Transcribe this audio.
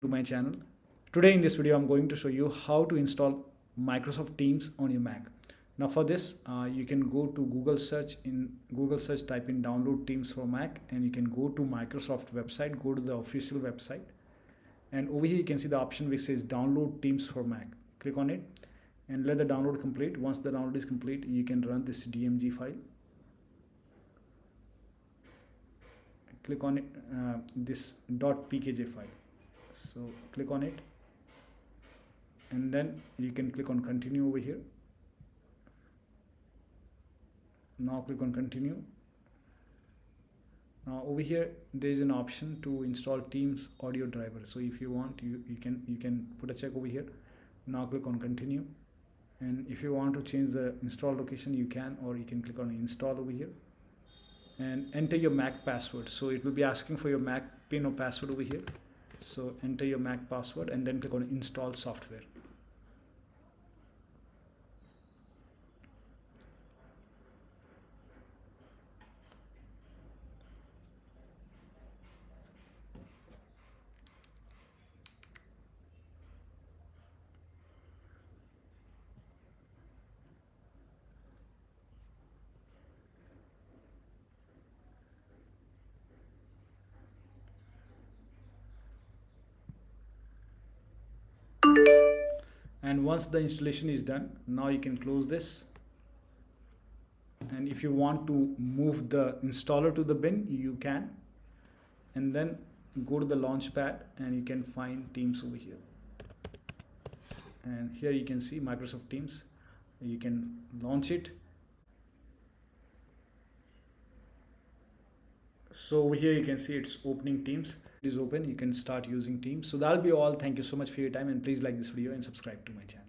to my channel. Today in this video I'm going to show you how to install Microsoft Teams on your Mac. Now for this you can go to Google search. In Google search type in download Teams for Mac and you can go to Microsoft website, go to the official website, and over here you can see the option which says download Teams for Mac. Click on it and let the download complete. Once the download is complete, you can run this DMG file. Click on it, this .pkg file. So click on it and then you can click on continue over here. Now click on continue. Now over here there is an option to install Teams audio driver. So if you want, you can put a check over here. Now click on continue, and if you want to change the install location you can, or you can click on install over here and enter your Mac password. So it will be asking for your Mac pin or password over here. So enter your Mac password and then click on install software. And once the installation is done, now you can close this. And if you want to move the installer to the bin, you can, and then go to the launchpad and you can find Teams over here, and here you can see Microsoft Teams. You can launch it. So over here you can see it's opening Teams. It is open. You can start using Teams. So that'll be all. Thank you so much for your time, and please like this video and subscribe to my channel.